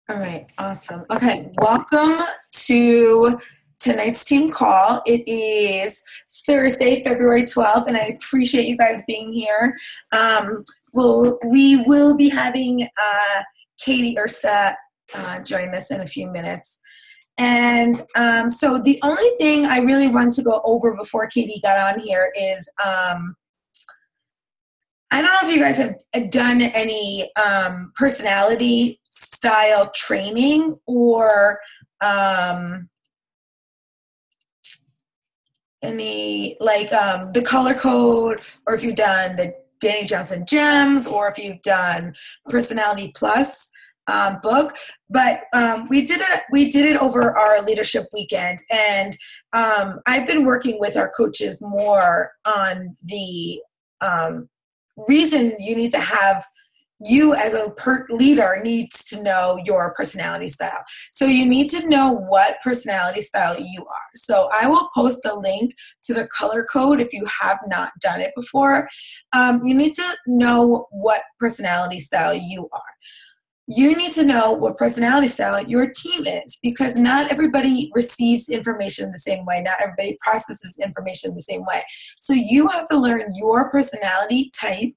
All right, awesome. Okay, welcome to tonight's team call. It is Thursday, February 12th, and I appreciate you guys being here. We will be having Katy Ursta join us in a few minutes. And so the only thing I really wanted to go over before Katy got on here is I don't know if you guys have done any personality style training or any like the color code, or if you've done the Danny Johnson gems, or if you've done Personality Plus book. But we did it over our leadership weekend, and I've been working with our coaches more on the reason you as a leader needs to know your personality style. So you need to know what personality style you are. So I will post the link to the color code if you have not done it before. You need to know what personality style you are. You need to know what personality style your team is, because not everybody receives information the same way. Not everybody processes information the same way. So you have to learn your personality type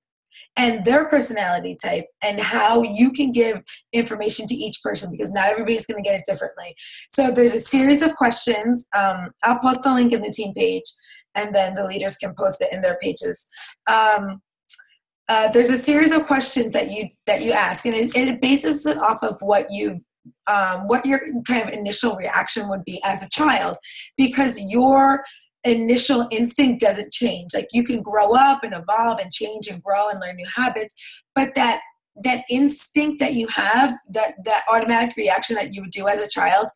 and their personality type and how you can give information to each person, because not everybody's going to get it differently. So there's a series of questions. I'll post the link in the team page, and then the leaders can post it in their pages. There's a series of questions that you ask, and it bases it off of what your kind of initial reaction would be as a child, because your initial instinct doesn't change. Like, you can grow up and evolve and change and grow and learn new habits, but that instinct that you have, that automatic reaction that you would do as a child,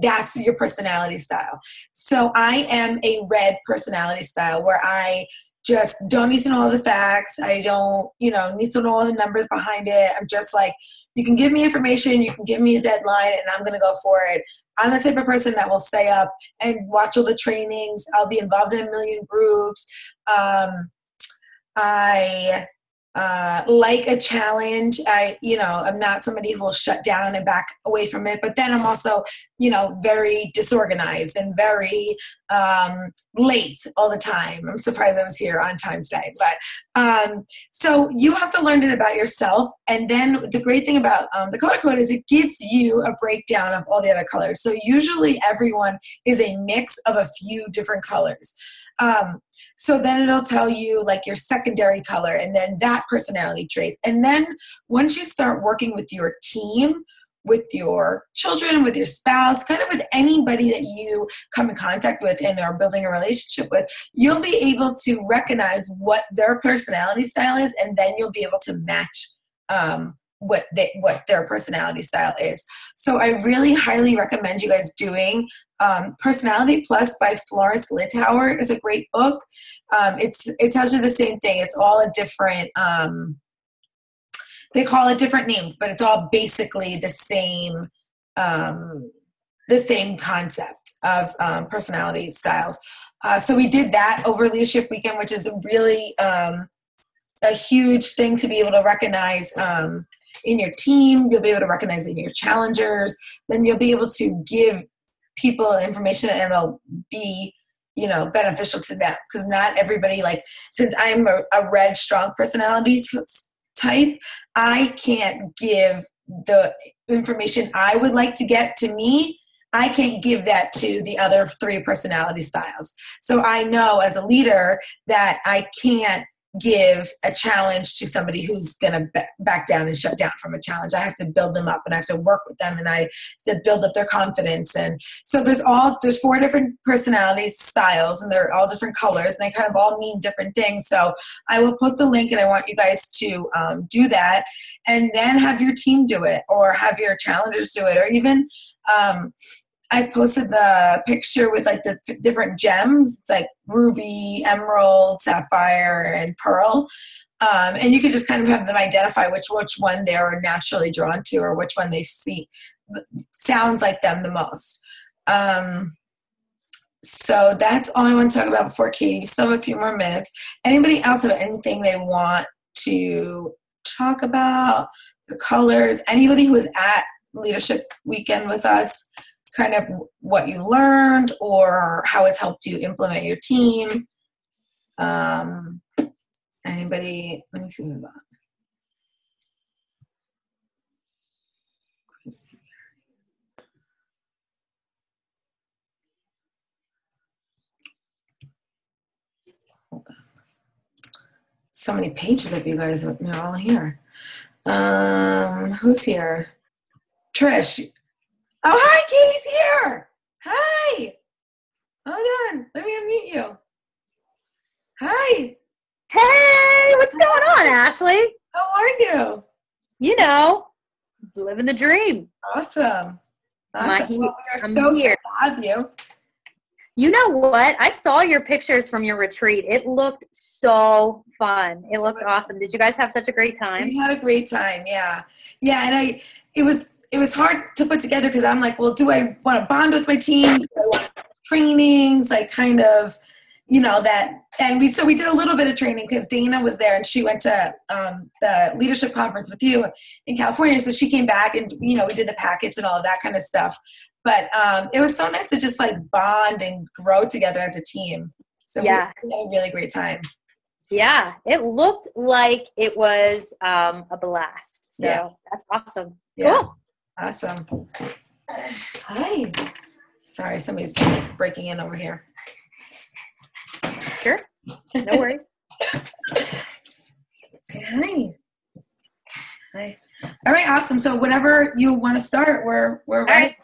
that's your personality style. So I am a red personality style, where I just don't need to know all the facts. I don't, need to know all the numbers behind it. I'm just like, you can give me information, you can give me a deadline, and I'm going to go for it. I'm the type of person that will stay up and watch all the trainings. I'll be involved in a million groups. I like a challenge. I'm not somebody who will shut down and back away from it, but then I'm also, very disorganized and very late all the time. I'm surprised I was here on time today, but so you have to learn it about yourself. And then the great thing about the color code is it gives you a breakdown of all the other colors. So usually everyone is a mix of a few different colors. So then it'll tell you like your secondary color, and then that personality traits. And then once you start working with your team, with your children, with your spouse, kind of with anybody that you come in contact with and are building a relationship with, you'll be able to recognize what their personality style is, and then you'll be able to match what their personality style is. So I really highly recommend you guys doing Personality Plus by Florence Littauer is a great book. It tells you the same thing. It's all a different, they call it different names, but it's all basically the same concept of personality styles. So we did that over Leadership Weekend, which is really a huge thing to be able to recognize in your team. You'll be able to recognize in your challengers. Then you'll be able to give people information, and it'll be beneficial to them, because not everybody, like, since I'm a red strong personality type, I can't give the information I would like to get to me. I can't give that to the other three personality styles. So I know as a leader that I can't give a challenge to somebody who's going to back down and shut down from a challenge. I have to build them up, and I have to work with them, and I have to build up their confidence. And so there's 4 different personality styles, and they're all different colors, and they kind of all mean different things. So I will post a link, and I want you guys to do that, and then have your team do it, or have your challengers do it, or even I've posted the picture with like the different gems. It's like ruby, emerald, sapphire, and pearl. And you can just kind of have them identify which one they're naturally drawn to, or which one they see sounds like them the most. So that's all I want to talk about before Katy. We still have a few more minutes. Anybody else have anything they want to talk about? The colors? Anybody who was at leadership weekend with us, kind of what you learned or how it's helped you implement your team. Anybody, let me see who's on. Let's see. Hold on. So many pages of you guys, they're all here. Who's here? Trish. Oh, hi, Katie's here. Hi. Hold on. Let me unmute you. Hi. Hey, what's going on, Ashley? How are you? You know, living the dream. Awesome. I'm We are I'm so here. excited to have you. You know what? I saw your pictures from your retreat. It looked so fun. It looks awesome. Did you guys have such a great time? We had a great time. Yeah. Yeah. And it was hard to put together because I'm like, well, do I want to bond with my team? Do I want trainings? Like kind of, that. And we did a little bit of training because Dana was there and she went to the leadership conference with you in California. So she came back and, we did the packets and all of that kind of stuff. But it was so nice to just like bond and grow together as a team. So yeah, we had a really great time. Yeah, it looked like it was a blast. So Yeah. That's awesome. Yeah. Cool. Awesome. Hi. Sorry, somebody's breaking in over here. Sure. No worries. Say hi. Hi. All right, awesome. So whenever you want to start, we're ready. All right.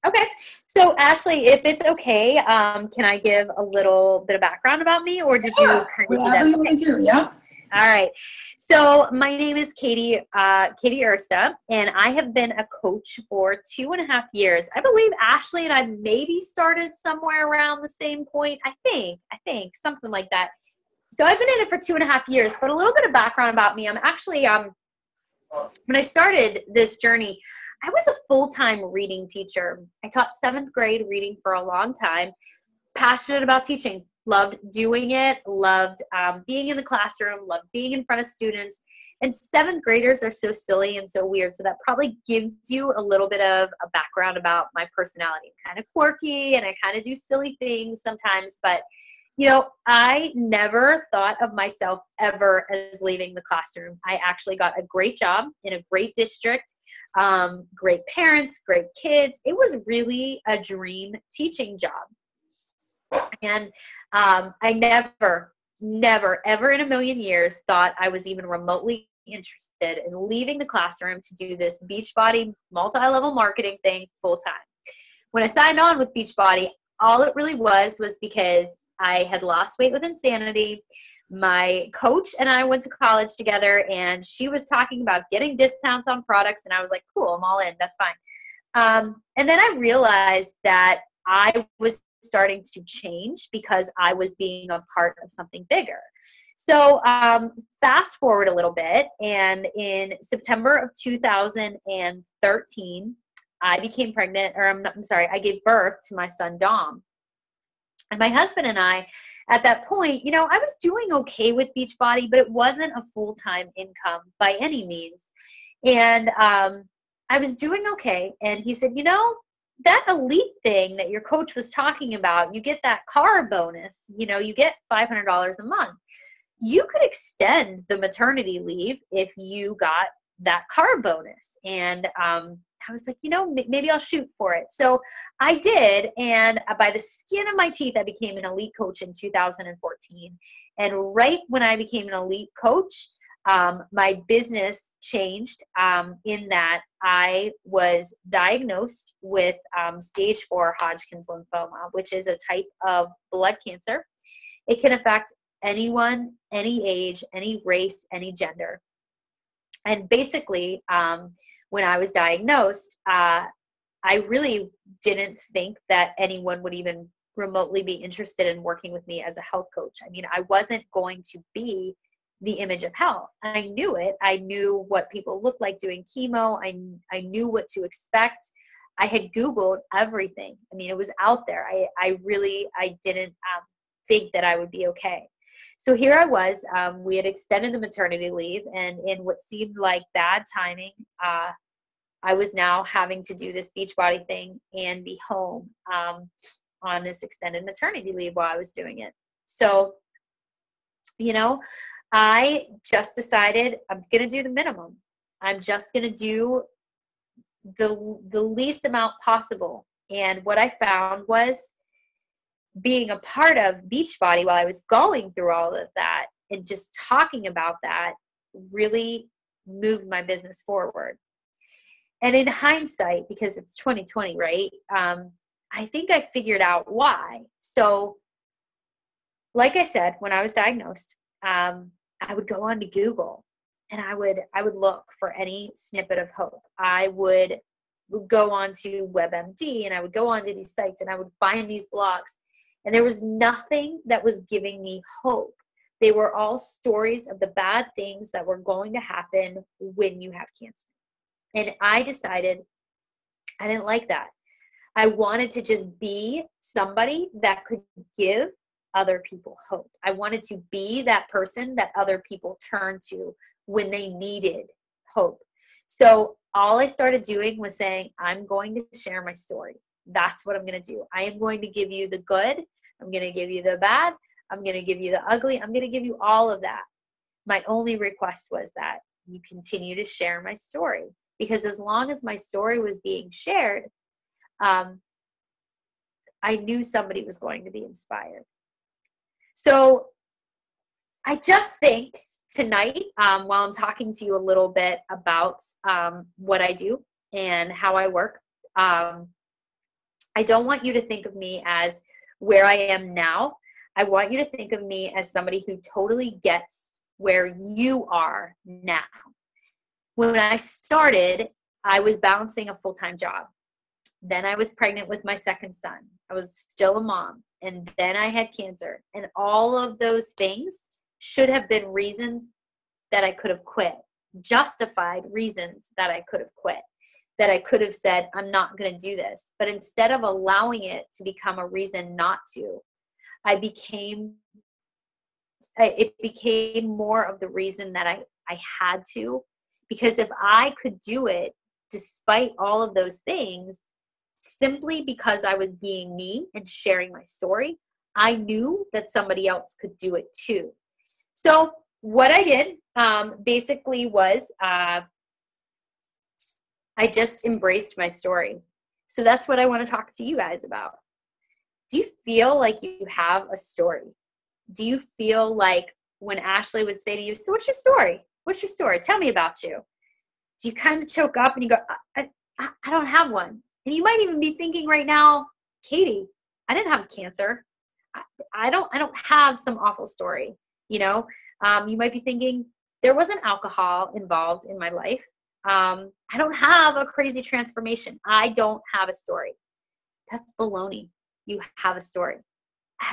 Okay. So Ashley, if it's okay, can I give a little bit of background about me, or did you kind of do that? Whatever you want to do, yeah. All right. So my name is Katy, Katy Ursta, and I have been a coach for 2.5 years. I believe Ashley and I maybe started somewhere around the same point. I think something like that. So I've been in it for 2.5 years, but a little bit of background about me. I'm actually, when I started this journey, I was a full-time reading teacher. I taught 7th grade reading for a long time, passionate about teaching, loved doing it, loved being in the classroom, loved being in front of students. And 7th graders are so silly and so weird. So that probably gives you a little bit of a background about my personality. I'm kind of quirky and I kind of do silly things sometimes, but I never thought of myself ever as leaving the classroom. I actually got a great job in a great district, great parents, great kids. It was really a dream teaching job. And I never, ever in a million years thought I was even remotely interested in leaving the classroom to do this Beachbody multi-level marketing thing full time. When I signed on with Beachbody, all it really was because I had lost weight with insanity. My coach and I went to college together, and she was talking about getting discounts on products, and I was like, cool, I'm all in. That's fine. And then I realized that I was starting to change because I was being a part of something bigger. So fast forward a little bit, and in September of 2013, I became pregnant, I gave birth to my son, Dom. And my husband and I, at that point, I was doing okay with Beachbody, but it wasn't a full-time income by any means. And I was doing okay. And he said, that elite thing that your coach was talking about, you get that car bonus, you get $500 a month. You could extend the maternity leave if you got that car bonus. And I was like, maybe I'll shoot for it. So I did. And by the skin of my teeth, I became an elite coach in 2014. And right when I became an elite coach, my business changed in that I was diagnosed with stage 4 Hodgkin's lymphoma, which is a type of blood cancer. It can affect anyone, any age, any race, any gender. And basically, when I was diagnosed, I really didn't think that anyone would even remotely be interested in working with me as a health coach. I mean, I wasn't going to be the image of health. I knew it. I knew what people looked like doing chemo. I knew what to expect. I had Googled everything. I mean, it was out there. I didn't think that I would be okay. So here I was, we had extended the maternity leave, and in what seemed like bad timing, I was now having to do this Beachbody thing and be home on this extended maternity leave while I was doing it. So, you know, I just decided I'm going to do the minimum. I'm just going to do the least amount possible. And what I found was being a part of Beachbody while I was going through all of that and just talking about that really moved my business forward. And in hindsight, because it's 2020, right? I think I figured out why. So, like I said, when I was diagnosed, I would go on to Google and I would look for any snippet of hope. I would go on to WebMD and I would go onto these sites and I would find these blogs. And there was nothing that was giving me hope. They were all stories of the bad things that were going to happen when you have cancer. And I decided I didn't like that. I wanted to just be somebody that could give other people hope. I wanted to be that person that other people turned to when they needed hope. So all I started doing was saying, I'm going to share my story. That's what I'm going to do. I am going to give you the good. I'm going to give you the bad. I'm going to give you the ugly. I'm going to give you all of that. My only request was that you continue to share my story, because as long as my story was being shared, I knew somebody was going to be inspired. So I just think tonight, while I'm talking to you a little bit about what I do and how I work, I don't want you to think of me as where I am now. I want you to think of me as somebody who totally gets where you are now. When I started, I was balancing a full-time job. Then I was pregnant with my second son. I was still a mom. And then I had cancer. And all of those things should have been reasons that I could have quit, justified reasons that I could have quit, that I could have said, I'm not going to do this. But instead of allowing it to become a reason not to, it became more of the reason that I had to. Because if I could do it despite all of those things, simply because I was being me and sharing my story, I knew that somebody else could do it too. So what I did basically was I just embraced my story. So that's what I want to talk to you guys about. Do you feel like you have a story? Do you feel like when Ashley would say to you, so what's your story? What's your story? Tell me about you. Do you kind of choke up and you go, I don't have one? And you might even be thinking right now, Katy, I didn't have cancer. I don't have some awful story. You know, you might be thinking there wasn't alcohol involved in my life. I don't have a crazy transformation. I don't have a story. That's baloney. You have a story.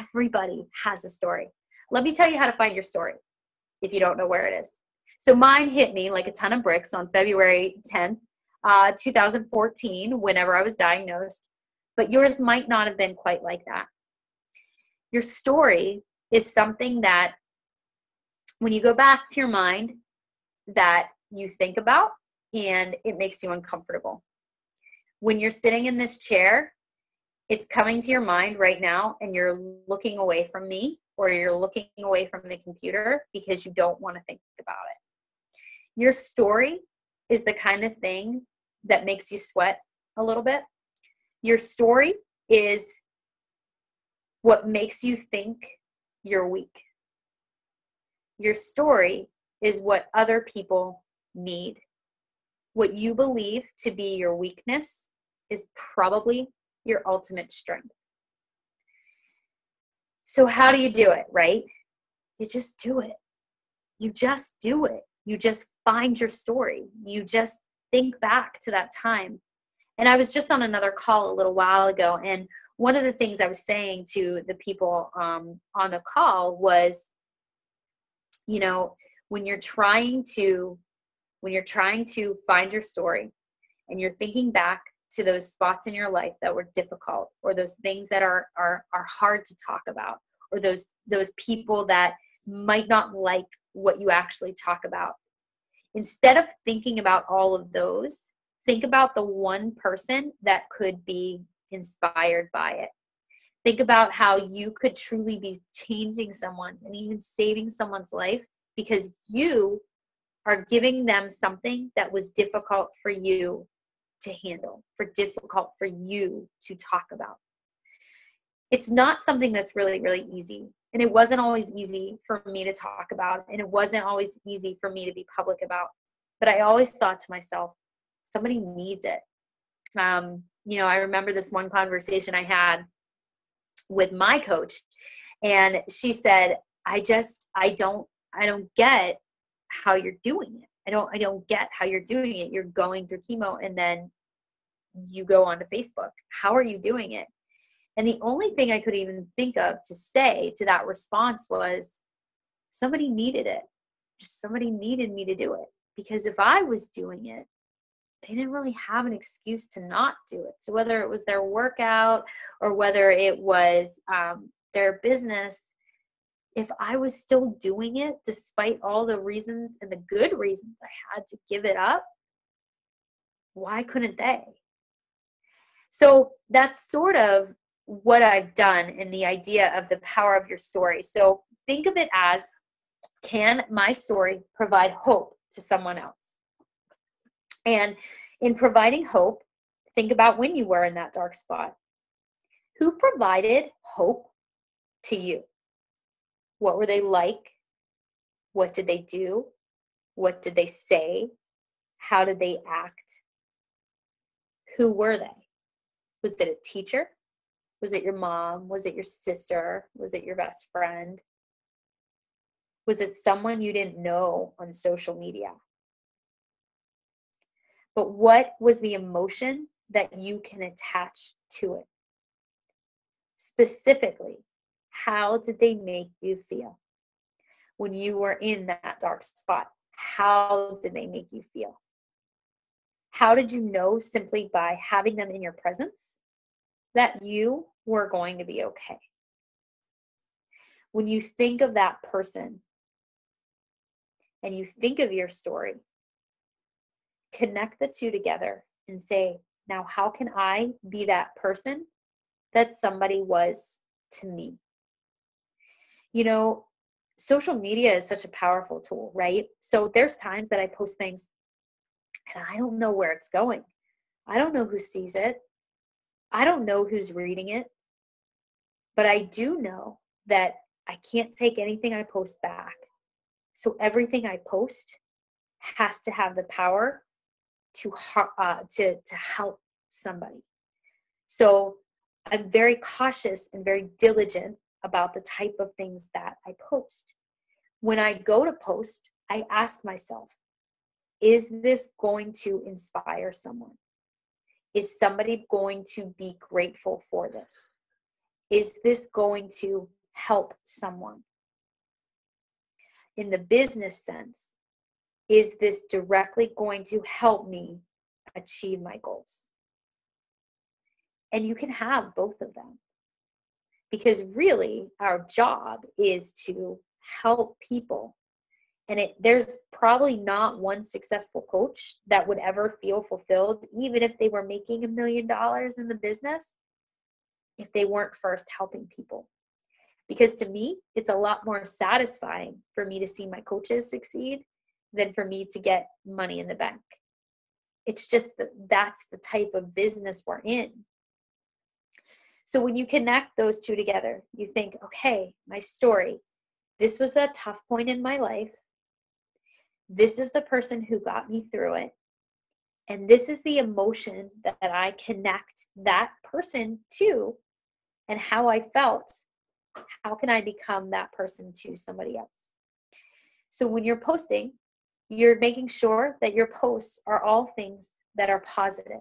Everybody has a story. Let me tell you how to find your story if you don't know where it is. So mine hit me like a ton of bricks on February 10th, 2014, whenever I was diagnosed. But yours might not have been quite like that. Your story is something that when you go back to your mind that you think about and it makes you uncomfortable. When you're sitting in this chair, it's coming to your mind right now and you're looking away from me or you're looking away from the computer because you don't want to think about it. Your story is the kind of thing that makes you sweat a little bit. Your story is what makes you think you're weak. Your story is what other people need. What you believe to be your weakness is probably your ultimate strength. So how do you do it, right? You just do it. You just do it. You just find your story. You just think back to that time. And I was just on another call a little while ago, and one of the things I was saying to the people on the call was, you know, when you're trying to find your story and you're thinking back to those spots in your life that were difficult, or those things that are hard to talk about, or those people that might not like what you actually talk about. Instead of thinking about all of those, think about the one person that could be inspired by it. Think about how you could truly be changing someone's and even saving someone's life because you are giving them something that was difficult for you to handle, difficult for you to talk about. It's not something that's really, really easy. And it wasn't always easy for me to talk about. And it wasn't always easy for me to be public about. But I always thought to myself, somebody needs it. I remember this one conversation I had with my coach, and she said, I don't get how you're doing it. I don't get how you're doing it. You're going through chemo and then you go onto Facebook. How are you doing it? And the only thing I could even think of to say to that response was, somebody needed it. Just somebody needed me to do it. Because if I was doing it, they didn't really have an excuse to not do it. So whether it was their workout or whether it was their business, if I was still doing it, despite all the reasons and the good reasons I had to give it up, why couldn't they? So that's sort of what I've done in the idea of the power of your story. So think of it as, can my story provide hope to someone else? And in providing hope, think about when you were in that dark spot. Who provided hope to you? What were they like? What did they do? What did they say? How did they act? Who were they? Was it a teacher? Was it your mom? Was it your sister? Was it your best friend? Was it someone you didn't know on social media? But what was the emotion that you can attach to it? Specifically, how did they make you feel when you were in that dark spot? How did they make you feel? How did you know simply by having them in your presence that you were going to be okay? When you think of that person and you think of your story, connect the two together and say, now how can I be that person that somebody was to me? Social media is such a powerful tool, right? So there's times that I post things and I don't know where it's going. I don't know who sees it. I don't know who's reading it. But I do know that I can't take anything I post back. So everything I post has to have the power to help somebody. So I'm very cautious and very diligent about the type of things that I post. When I go to post, I ask myself, is this going to inspire someone? Is somebody going to be grateful for this? Is this going to help someone? In the business sense, is this directly going to help me achieve my goals? And you can have both of them. Because really, our job is to help people. And there's probably not one successful coach that would ever feel fulfilled, even if they were making $1 million in the business, if they weren't first helping people. Because to me, it's a lot more satisfying for me to see my coaches succeed than for me to get money in the bank. It's just that's the type of business we're in. So when you connect those two together, you think, okay, my story, this was a tough point in my life. This is the person who got me through it. And this is the emotion that I connect that person to and how I felt. How can I become that person to somebody else? So when you're posting, you're making sure that your posts are all things that are positive.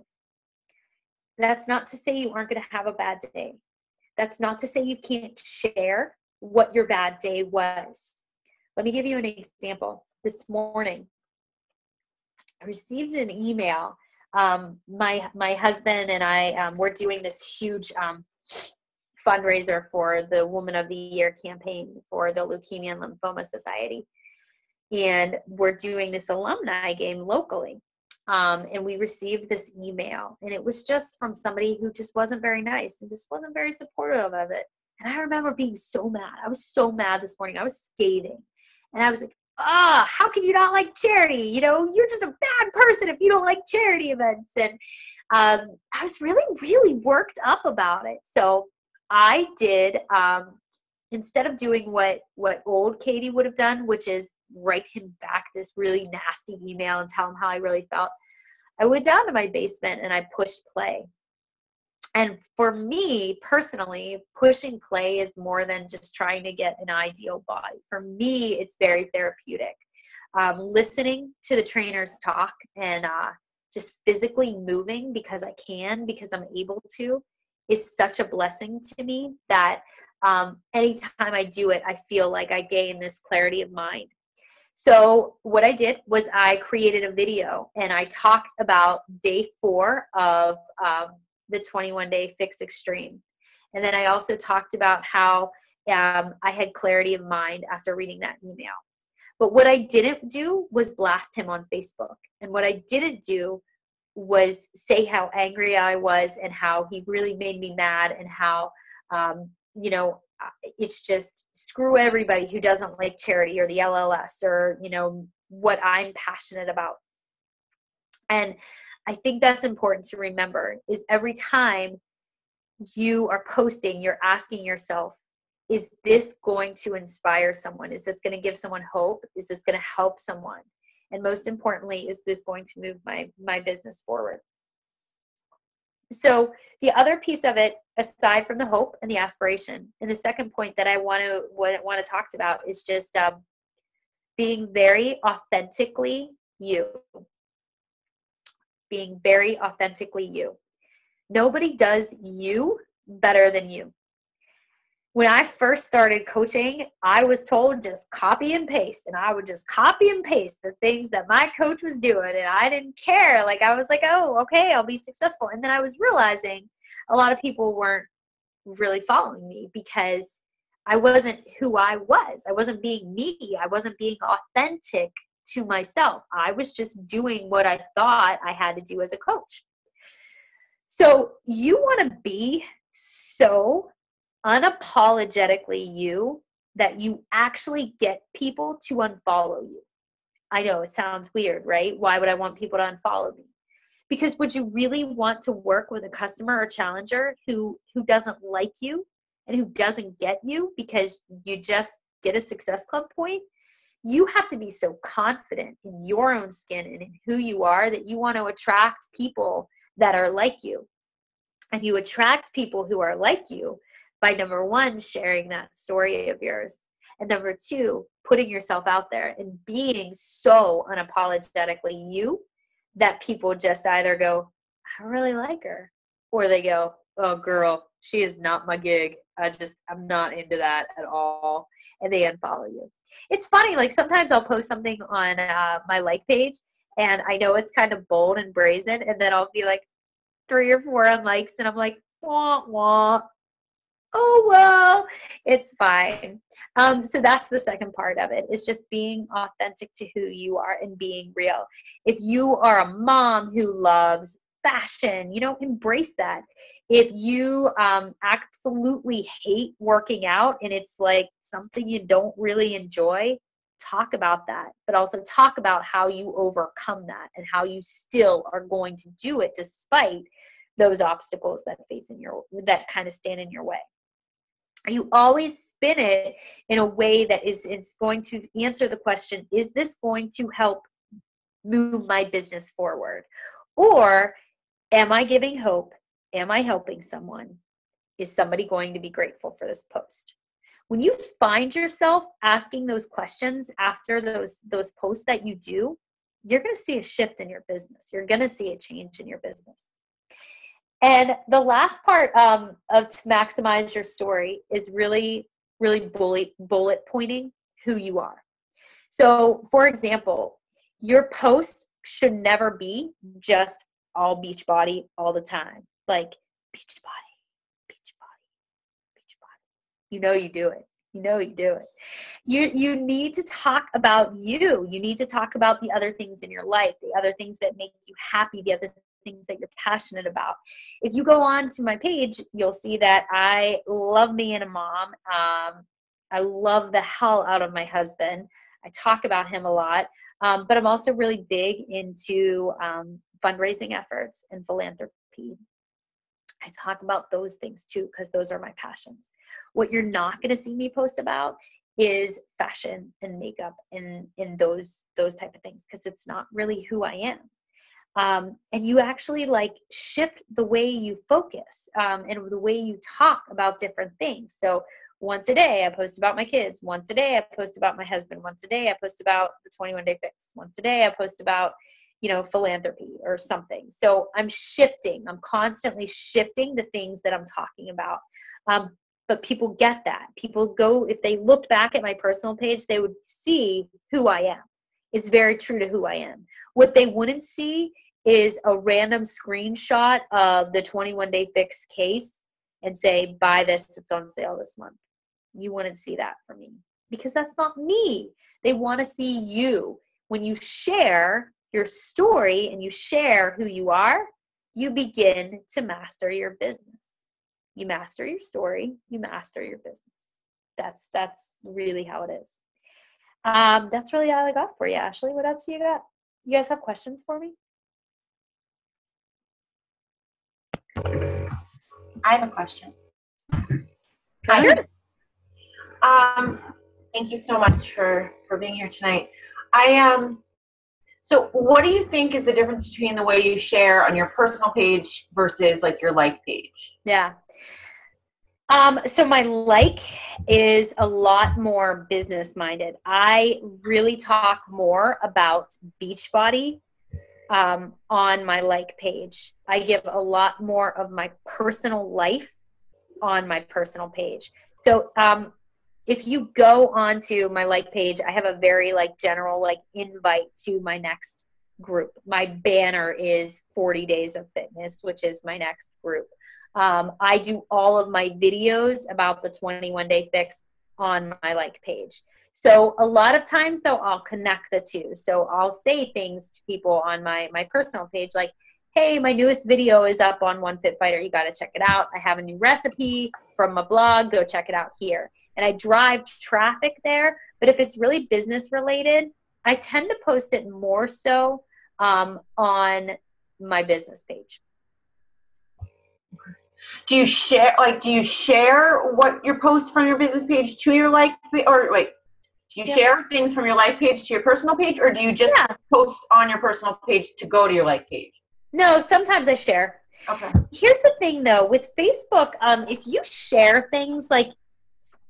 That's not to say you aren't going to have a bad day. That's not to say you can't share what your bad day was. Let me give you an example. This morning, I received an email. My husband and I were doing this huge fundraiser for the Woman of the Year campaign for the Leukemia and Lymphoma Society. And we're doing this alumni game locally. And we received this email, and it was just from somebody who just wasn't very nice and just wasn't very supportive of it. And I remember being so mad. I was so mad this morning. I was scathing. And I was like, how can you not like charity? You know, you're just a bad person if you don't like charity events. And I was really, really worked up about it. So I did, instead of doing what old Katy would have done, which is write him back this really nasty email and tell him how I really felt, I went down to my basement and I pushed play. And for me personally, pushing play is more than just trying to get an ideal body. For me, it's very therapeutic. Listening to the trainers talk and just physically moving because I'm able to, is such a blessing to me that anytime I do it, I feel like I gain this clarity of mind. So what I did was I created a video and I talked about day 4 of the 21-day fix extreme. And then I also talked about how I had clarity of mind after reading that email. But what I didn't do was blast him on Facebook. And what I didn't do was say how angry I was and how he really made me mad and how, it's just screw everybody who doesn't like charity or the LLS or, what I'm passionate about. And I think that's important to remember is every time you are posting, you're asking yourself, is this going to inspire someone? Is this going to give someone hope? Is this going to help someone? And most importantly, is this going to move my business forward? So the other piece of it, aside from the hope and the aspiration, and the second point that I want to talk about is just being very authentically you. Being very authentically you. Nobody does you better than you. When I first started coaching, I was told just copy and paste, and I would just copy and paste the things that my coach was doing, and I didn't care. Like I was like, oh, okay, I'll be successful. And then I was realizing a lot of people weren't really following me because I wasn't who I was. I wasn't being me. I wasn't being authentic to myself. I was just doing what I thought I had to do as a coach. So you want to be so unapologetically you that you actually get people to unfollow you. I know it sounds weird, right? Why would I want people to unfollow me? Because would you really want to work with a customer or challenger who doesn't like you and who doesn't get you because you just get a Success Club point? You have to be so confident in your own skin and in who you are that you want to attract people that are like you. And you attract people who are like you by, number 1, sharing that story of yours. And number 2, putting yourself out there and being so unapologetically you that people just either go, I really like her, or they go, oh girl, she is not my gig. I'm not into that at all. And they unfollow you. It's funny, like sometimes I'll post something on my like page and I know it's kind of bold and brazen, and then I'll be like 3 or 4 unlikes and I'm like, wah, wah. Oh, well, it's fine. So that's the second part of it, is just being authentic to who you are and being real. If you are a mom who loves fashion, embrace that. If you absolutely hate working out and it's like something you don't really enjoy, talk about that, but also talk about how you overcome that and how you still are going to do it despite those obstacles that kind of stand in your way. You always spin it in a way that is going to answer the question, is this going to help move my business forward? Or am I giving hope? Am I helping someone? Is somebody going to be grateful for this post? When you find yourself asking those questions after those posts that you do, you're going to see a shift in your business. You're going to see a change in your business. And the last part of to maximize your story is really, really bullet pointing who you are. So, for example, your post should never be just all beach body all the time. Like beach body, beach body, beach body. You do it. You know you do it. You need to talk about you. You need to talk about the other things in your life, the other things that make you happy, the other things that you're passionate about. If you go on to my page, you'll see that I love being a mom. I love the hell out of my husband. I talk about him a lot, but I'm also really big into fundraising efforts and philanthropy. I talk about those things too, because those are my passions. What you're not going to see me post about is fashion and makeup and those type of things, because it's not really who I am. And you actually like shift the way you focus and the way you talk about different things. So once a day, I post about my kids. Once a day, I post about my husband. Once a day, I post about the 21-day fix. Once a day, I post about, philanthropy or something. So I'm shifting. I'm constantly shifting the things that I'm talking about. But people get that. People go, if they looked back at my personal page, they would see who I am. It's very true to who I am. What they wouldn't see is a random screenshot of the 21-day fix case and say, buy this, it's on sale this month. You wouldn't see that from me because that's not me. They want to see you. When you share your story and you share who you are, you begin to master your business. You master your story, you master your business. That's really how it is. That's really all I got for you, Ashley. What else do you got? You guys have questions for me? I have a question. Sure. Thank you so much for being here tonight. So what do you think is the difference between the way you share on your personal page versus like your like page? Yeah. So my like is a lot more business minded. I really talk more about Beachbody on my like page. I give a lot more of my personal life on my personal page. So if you go onto my like page, I have a very like general like invite to my next group. My banner is 40 Days of Fitness, which is my next group. I do all of my videos about the 21-day fix on my like page. So a lot of times though, I'll connect the two. So I'll say things to people on my personal page like, hey, my newest video is up on One Fit Fighter. You got to check it out. I have a new recipe from my blog. Go check it out here. And I drive traffic there. But if it's really business related, I tend to post it more so on my business page. Do you share what your posts from your business page to your like, or wait, do you share things from your like page to your personal page, or do you just post on your personal page to go to your like page? No, sometimes I share. Okay. Here's the thing though, with Facebook, if you share things, like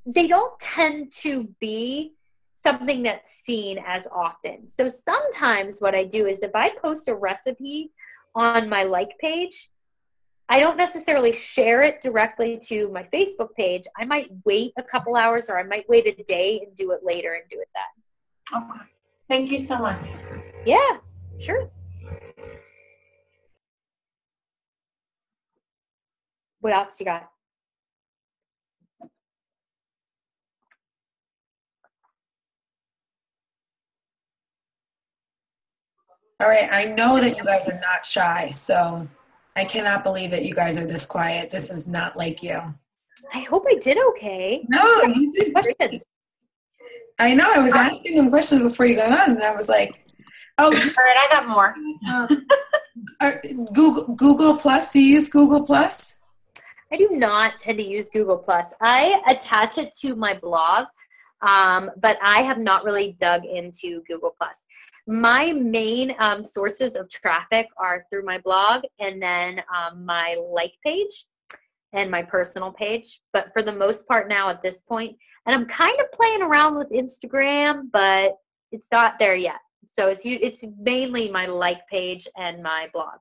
they don't tend to be something that's seen as often. So sometimes what I do is if I post a recipe on my like page, I don't necessarily share it directly to my Facebook page. I might wait a couple hours or I might wait a day and do it later and do it then. Okay. Thank you so much. Yeah, sure. What else you got? All right, I know that you guys are not shy, so I cannot believe that you guys are this quiet. This is not like you. I hope I did okay. No, you did questions. Great. I know. I was asking them questions before you got on, and I was like, "Oh, all right, I got more." Google Plus. Do you use Google Plus? I do not tend to use Google Plus. I attach it to my blog, but I have not really dug into Google Plus. My main sources of traffic are through my blog and then my like page and my personal page. But for the most part now at this point, and I'm kind of playing around with Instagram, but it's not there yet. So it's mainly my like page and my blog.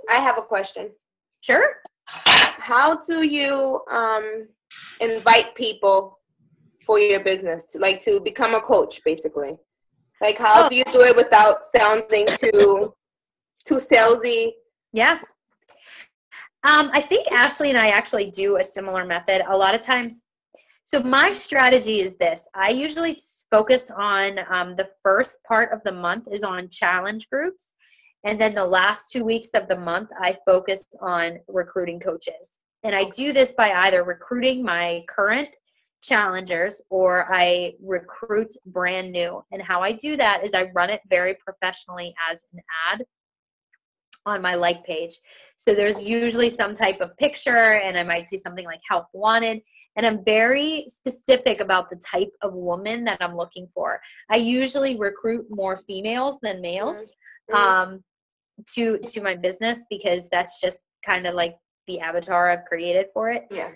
I have a question. Sure. How do you invite people for your business to become a coach, basically? Like, how do you do it without sounding too salesy? Yeah. I think Ashley and I actually do a similar method. A lot of times, so my strategy is this. I usually focus on the first part of the month is on challenge groups. And then the last 2 weeks of the month, I focus on recruiting coaches. And I do this by either recruiting my current challengers or I recruit brand new. And how I do that is I run it very professionally as an ad on my like page. So there's usually some type of picture and I might say something like help wanted. And I'm very specific about the type of woman that I'm looking for. I usually recruit more females than males to my business because that's just kind of like the avatar I've created for it. Yeah.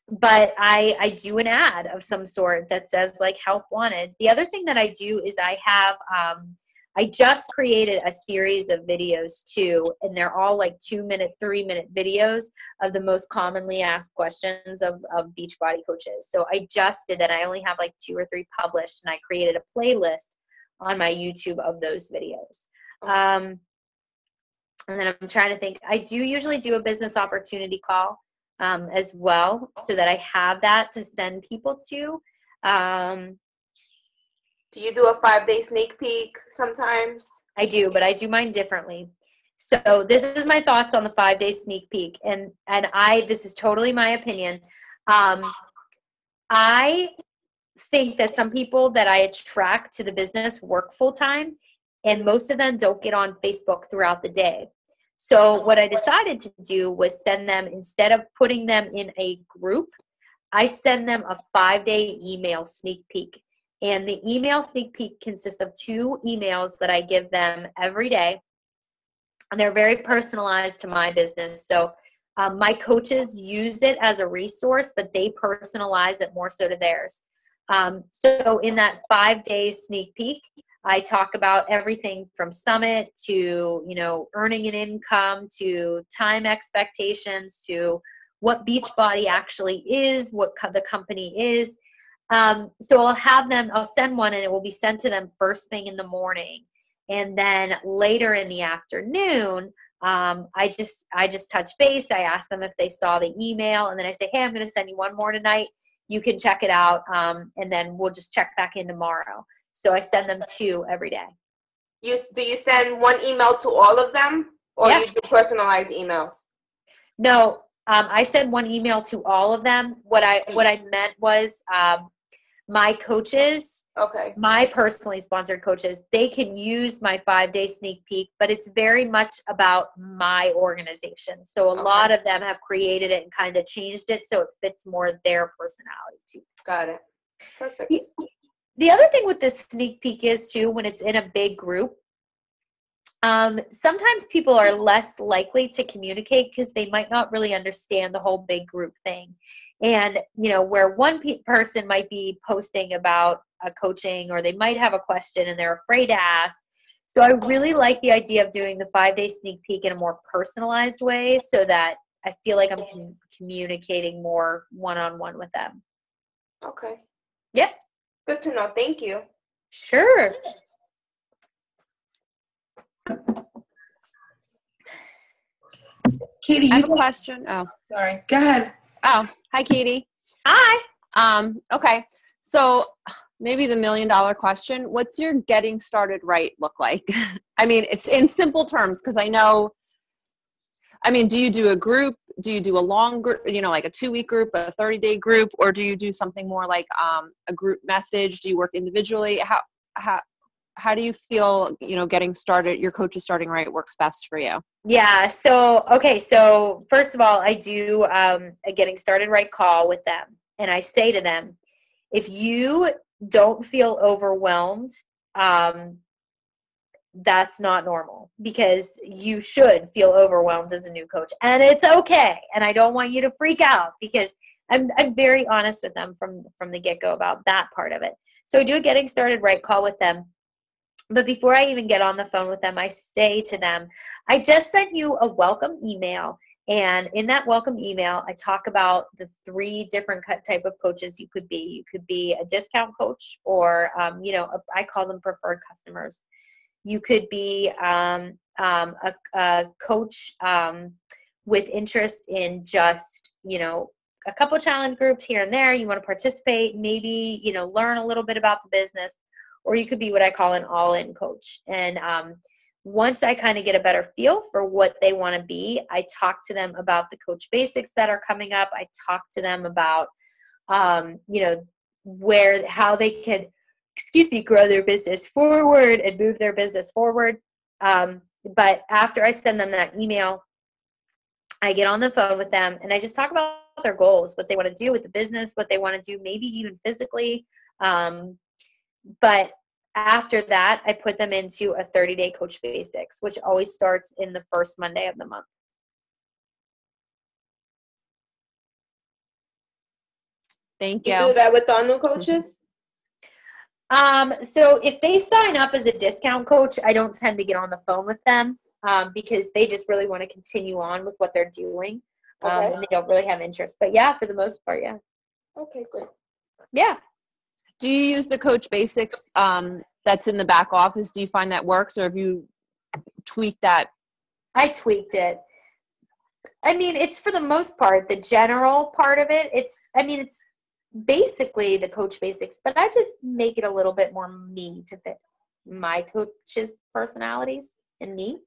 But I do an ad of some sort that says like help wanted. The other thing that I do is I have I just created a series of videos too, and they're all like 2-minute, 3-minute videos of the most commonly asked questions of Beachbody coaches. So I just did that. I only have like 2 or 3 published, and I created a playlist on my YouTube of those videos. And then I'm trying to think, I do usually do a business opportunity call as well, so that I have that to send people to. Do you do a 5-day sneak peek sometimes? I do, but I do mine differently. So this is my thoughts on the 5-day sneak peek. And this is totally my opinion. I think that some people that I attract to the business work full time, and most of them don't get on Facebook throughout the day. So what I decided to do was send them, instead of putting them in a group, I send them a 5-day email sneak peek. And the email sneak peek consists of 2 emails that I give them every day. And they're very personalized to my business. So my coaches use it as a resource, but they personalize it more so to theirs. So in that 5-day sneak peek, I talk about everything from summit to, earning an income, to time expectations, to what Beachbody actually is, what the company is. So I'll send one and it will be sent to them first thing in the morning. And then later in the afternoon, I just touch base. I ask them if they saw the email, and then I say, hey, I'm going to send you one more tonight. You can check it out. And then we'll just check back in tomorrow. So I send them 2 every day. Do you send one email to all of them, or you do personalized emails? No, I send one email to all of them. What I meant was my coaches, my personally sponsored coaches, they can use my 5-day sneak peek, but it's very much about my organization. So a lot of them have created it and kind of changed it so it fits more their personality too. Got it. Perfect. The other thing with this sneak peek is too, when it's in a big group, sometimes people are less likely to communicate because they might not really understand the whole big group thing. And, where one person might be posting about a coaching, or they might have a question and they're afraid to ask. So I really like the idea of doing the 5-day sneak peek in a more personalized way so that I feel like I'm communicating more one-on-one with them. Okay. Yep. Good to know. Thank you. Sure. Katy, I have a question. Oh, sorry. Go ahead. Oh, hi, Katy. Hi. Okay. So maybe the $1 million question, what's your getting started right look like? I mean, it's in simple terms, because do you do a group? Do you do a long group, like a 2-week group, a 30-day group, or do you do something more like a group message? Do you work individually? How do you feel, getting started, your coach is starting right works best for you? Yeah. So first of all, I do a getting started right call with them. And I say to them, if you don't feel overwhelmed, that's not normal, because you should feel overwhelmed as a new coach, and it's okay. And I don't want you to freak out, because I'm very honest with them from the get-go about that part of it. So I do a getting started right call with them. But before I even get on the phone with them, I say to them, I just sent you a welcome email. And in that welcome email, I talk about the 3 different type of coaches you could be. You could be a discount coach, or, I call them preferred customers. You could be a coach with interest in just, you know, a couple challenge groups here and there, you want to participate, maybe, you know, learn a little bit about the business, or you could be what I call an all-in coach. And once I kind of get a better feel for what they want to be, I talk to them about the coach basics that are coming up. I talk to them about, you know, how they could, grow their business forward and move their business forward. But after I send them that email, I get on the phone with them and I just talk about their goals, what they want to do with the business, what they want to do, maybe even physically. But after that, I put them into a 30-day Coach Basics, which always starts in the first Monday of the month. Thank you. You do that with all new coaches? So if they sign up as a discount coach, I don't tend to get on the phone with them because they just really want to continue on with what they're doing. Okay. And they don't really have interest. But yeah, for the most part, yeah. Okay, great. Yeah. Do you use the Coach Basics that's in the back office? Do you find that works, or have you tweaked that? I tweaked it. I mean, it's for the most part, the general part of it. It's basically the Coach Basics, but I just make it a little bit more me to fit my coaches' personalities and me.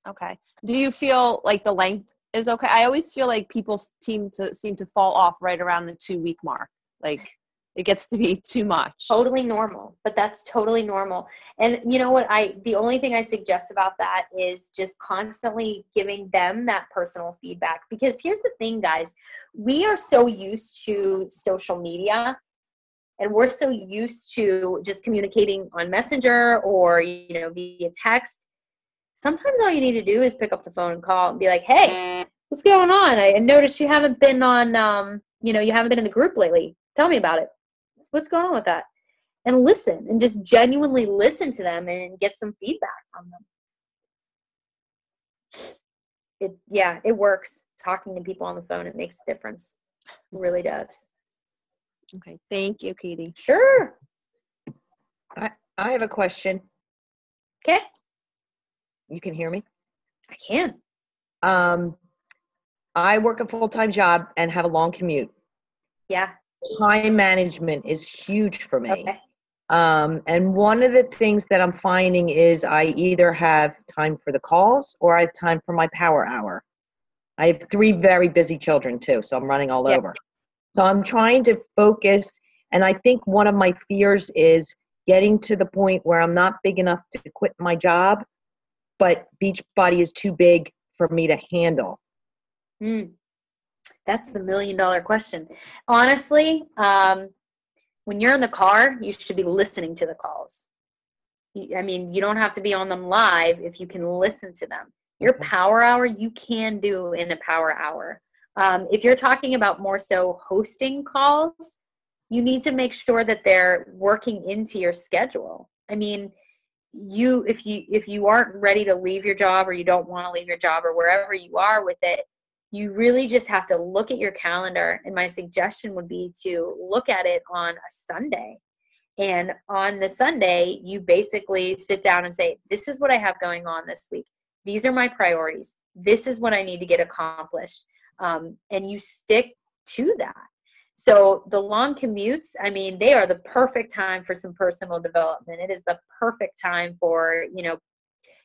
Okay. Do you feel like the length is okay? I always feel like people seem to fall off right around the 2-week mark. Like it gets to be too much. Totally normal, but that's totally normal. And you know what? The only thing I suggest about that is just constantly giving them that personal feedback. Because here's the thing, guys, we are so used to social media and we're so used to just communicating on Messenger or, you know, via text. Sometimes all you need to do is pick up the phone and call and be like, hey, what's going on? I noticed you haven't been on, you haven't been in the group lately. Tell me about it. What's going on with that? And listen, and just genuinely listen to them and get some feedback from them. It works. Talking to people on the phone, it makes a difference. It really does. Okay. Thank you, Katy. Sure. I have a question. Okay. You can hear me? I can. I work a full-time job and have a long commute. Yeah. Time management is huge for me. Okay. And one of the things that I'm finding is I either have time for the calls or I have time for my power hour. I have 3 very busy children too, so I'm running all over. So I'm trying to focus, and I think one of my fears is getting to the point where I'm not big enough to quit my job, but Beachbody is too big for me to handle. That's the $1 million question. Honestly, when you're in the car, you should be listening to the calls. I mean, you don't have to be on them live if you can listen to them. Your power hour, you can do in a power hour. If you're talking about more so hosting calls, you need to make sure that they're working into your schedule. I mean, if you aren't ready to leave your job or you don't want to leave your job or wherever you are with it, you really just have to look at your calendar. And my suggestion would be to look at it on a Sunday. And on the Sunday, you basically sit down and say, this is what I have going on this week. These are my priorities. This is what I need to get accomplished. And you stick to that. So the long commutes, I mean, they are the perfect time for some personal development. It is the perfect time for,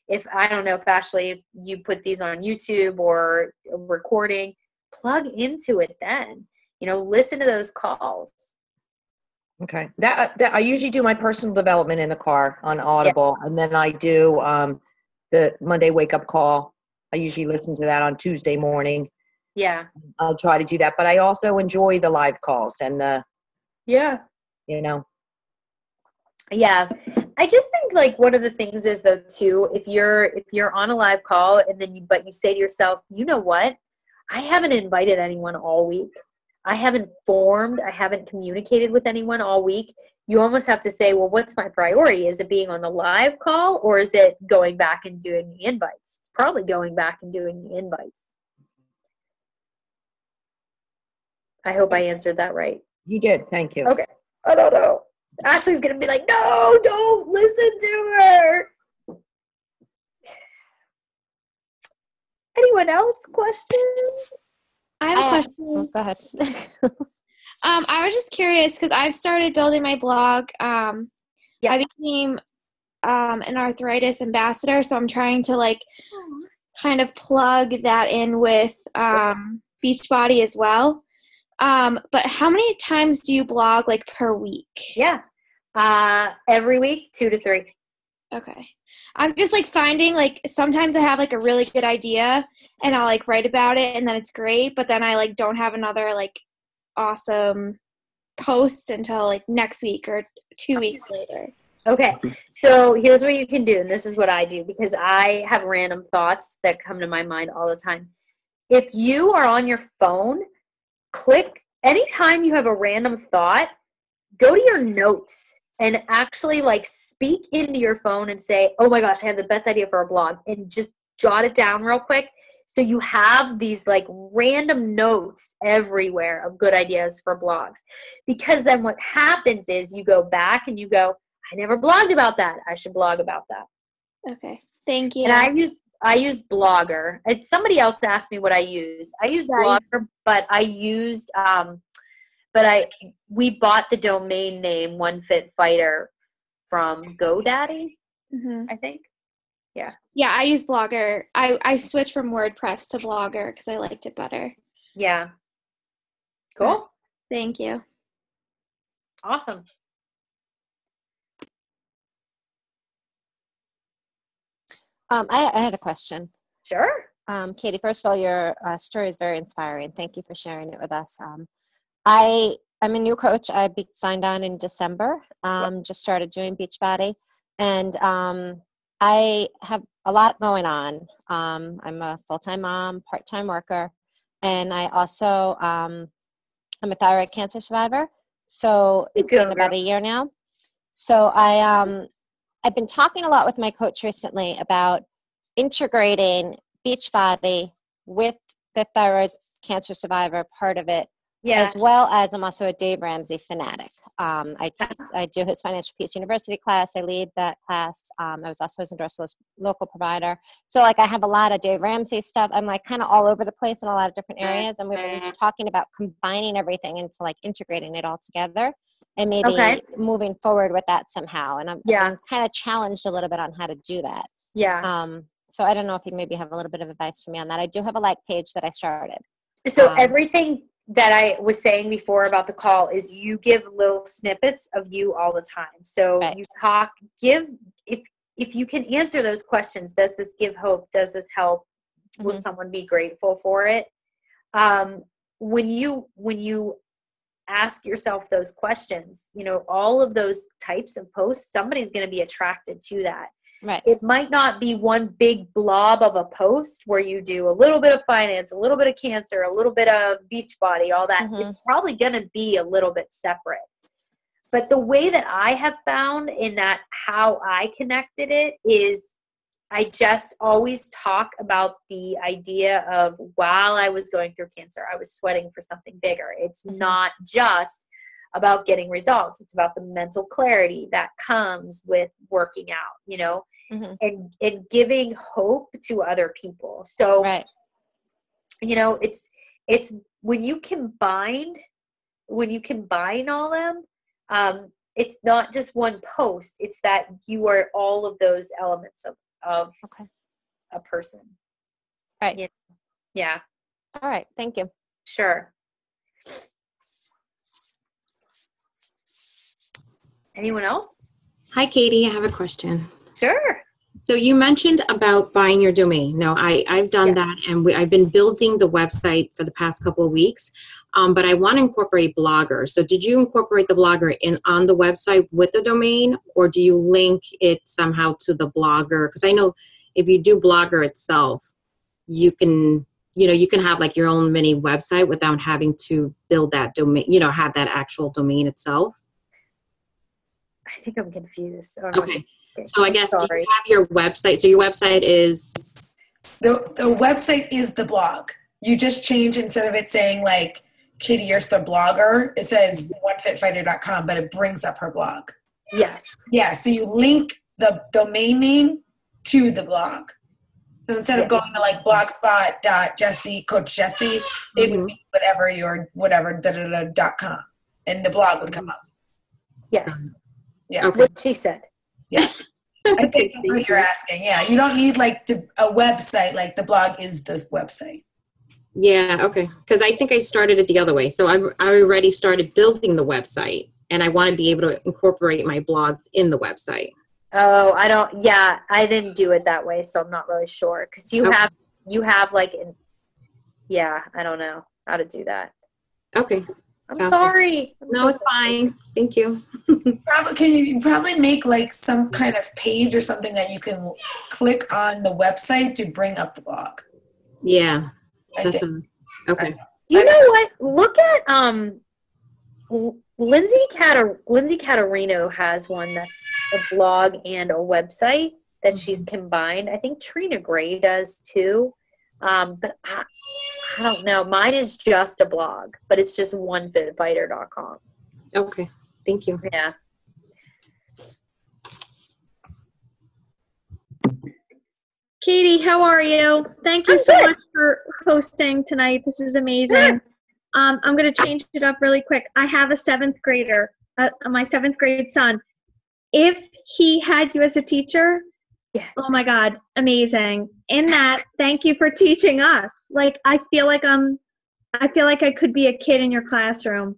if I don't know if Ashley, you put these on YouTube or recording, plug into it then, listen to those calls. Okay. That I usually do my personal development in the car on Audible. Yeah. And then I do the Monday wake up call. I usually listen to that on Tuesday morning. Yeah. I'll try to do that. But I also enjoy the live calls and Yeah. Yeah. I just think one of the things is though too, if you're on a live call and then you say to yourself, you know what? I haven't invited anyone all week. I haven't communicated with anyone all week. You almost have to say, well, what's my priority? Is it being on the live call or is it going back and doing the invites? It's probably going back and doing the invites. I hope I answered that right. You did. Thank you. Okay. I don't know. Ashley's going to be like, no, don't listen to her. Anyone else questions? I have a question. Oh, go ahead. I was just curious because I've started building my blog. I became an arthritis ambassador, so I'm trying to like kind of plug that in with Beachbody as well. But how many times do you blog like per week? Yeah. Every week, 2 to 3. Okay. I'm just like finding like sometimes I have like a really good idea and I'll like write about it and then it's great, but then I like don't have another like awesome post until like next week or 2 weeks later. Okay. So here's what you can do. And this is what I do because I have random thoughts that come to my mind all the time. If you are on your phone, click anytime you have a random thought, go to your notes and actually like speak into your phone and say, oh my gosh, I have the best idea for a blog, and just jot it down real quick. So you have these like random notes everywhere of good ideas for blogs, because then what happens is you go back and you go, I never blogged about that. I should blog about that. Okay. Thank you. And I use Blogger. And somebody else asked me what I use. I use Blogger, but I used we bought the domain name One Fit Fighter from GoDaddy, I think. Yeah. Yeah, I use Blogger. I switched from WordPress to Blogger because I liked it better. Yeah. Cool. Thank you. Awesome. I had a question. Sure. Katy, first of all, your story is very inspiring. Thank you for sharing it with us. I'm a new coach. I signed on in December. Just started doing Beachbody, and I have a lot going on. I'm a full-time mom, part-time worker, and I also I'm a thyroid cancer survivor. So it's been about a year now. So I've been talking a lot with my coach recently about integrating Beachbody with the thyroid cancer survivor part of it, as well as I'm also a Dave Ramsey fanatic. I do his Financial Peace University class. I lead that class. I was also his endorsed local provider. So like I have a lot of Dave Ramsey stuff. I'm like kind of all over the place in a lot of different areas. And we've been talking about combining everything into like integrating it all together and maybe moving forward with that somehow. And I'm kind of challenged a little bit on how to do that. Yeah. So I don't know if you maybe have a little bit of advice for me on that. I do have a like page that I started. So everything that I was saying before about the call is you give little snippets of you all the time. So you talk, if you can answer those questions, does this give hope? Does this help? Will someone be grateful for it? When you ask yourself those questions, all of those types of posts, somebody's going to be attracted to that. Right. It might not be one big blob of a post where you do a little bit of finance, a little bit of cancer, a little bit of Beachbody, all that. It's probably going to be a little bit separate. But the way that I have found in that how I connected it is I just always talk about the idea of while I was going through cancer, I was sweating for something bigger. It's not just about getting results. It's about the mental clarity that comes with working out, and giving hope to other people. So, it's when you combine all them, it's not just one post. It's that you are all of those elements of a person. Right. Yeah. All right. Thank you. Sure. Anyone else? Hi, Katy. I have a question. Sure. So you mentioned about buying your domain. Now, I've done that, and I've been building the website for the past couple of weeks, but I want to incorporate Blogger. So did you incorporate the Blogger on the website with the domain, or do you link it somehow to the Blogger? Because I know if you do Blogger itself, you can have like your own mini website without having to build that domain, have that actual domain itself. I think I'm confused. Okay. So I guess do you have your website? So your website is? The website is the blog. You just change, instead of it saying like Katy Ursta blogger, it says onefitfighter.com, but it brings up her blog. Yes. Yeah. So you link the domain name to the blog. So instead of going to like blogspot.jesse, Coach Jesse, it would be whatever.com, and the blog would come up. Yes. Yeah. Okay. What she said. Yeah. I think that's what you're asking. Yeah. You don't need like a website. Like the blog is this website. Yeah. Okay. Because I think I started it the other way. So I already started building the website, and I want to be able to incorporate my blogs in the website. Oh, I didn't do it that way, so I'm not really sure. Because you have like, I don't know how to do that. Okay. I'm sorry. No, it's fine. Thank you. Can you probably make like some kind of page or something that you can click on the website to bring up the blog? Yeah. Okay. You know what? Look at Lindsay Catarino has one that's a blog and a website that she's combined. I think Trina Gray does too. But I don't know. Mine is just a blog, but it's just onefitfighter.com. Okay. Thank you. Yeah. Katy, how are you? Thank you so much for hosting tonight. This is amazing. I'm going to change it up really quick. I have a 7th grader, my 7th grade son. If he had you as a teacher, oh my God, amazing. In that, thank you for teaching us. Like, I feel like I could be a kid in your classroom.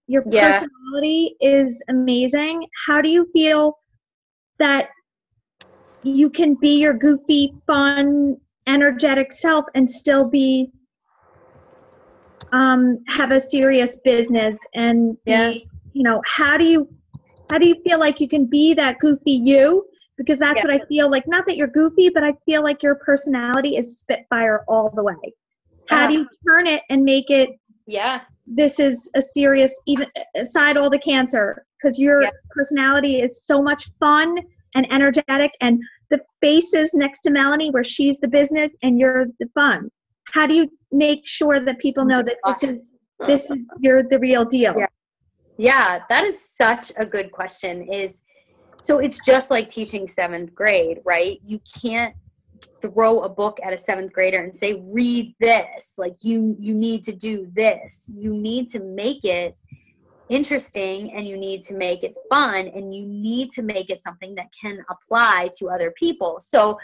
Your personality is amazing. How do you feel that you can be your goofy, fun, energetic self and still be have a serious business and be, how do you feel like you can be that goofy you? Because that's what I feel like. Not that you're goofy, but I feel like your personality is Spitfire all the way. How do you turn it and make it, this is a serious, even aside all the cancer, because your personality is so much fun and energetic, and the faces next to Melanie where she's the business and you're the fun. How do you make sure that people know that this is you're the real deal? Yeah, that is such a good question. So it's just like teaching 7th grade, right? You can't throw a book at a 7th grader and say, read this. Like you need to do this. You need to make it interesting, and you need to make it fun, and you need to make it something that can apply to other people. So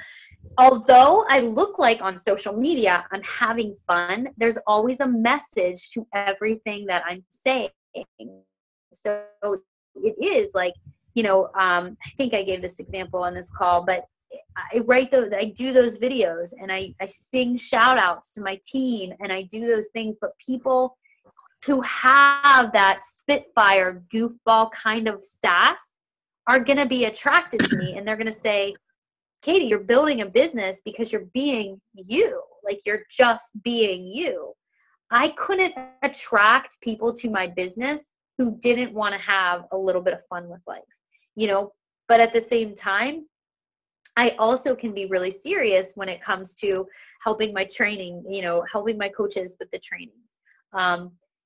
although I look like on social media I'm having fun, there's always a message to everything that I'm saying. So it is like, I think I gave this example on this call, but I do those videos and I sing shout outs to my team and I do those things, but people who have that Spitfire goofball kind of sass are going to be attracted to me, and they're going to say, Katy, you're building a business because you're being you. Like you're just being you. I couldn't attract people to my business who didn't want to have a little bit of fun with life, but at the same time, I also can be really serious when it comes to helping my training, helping my coaches with the trainings.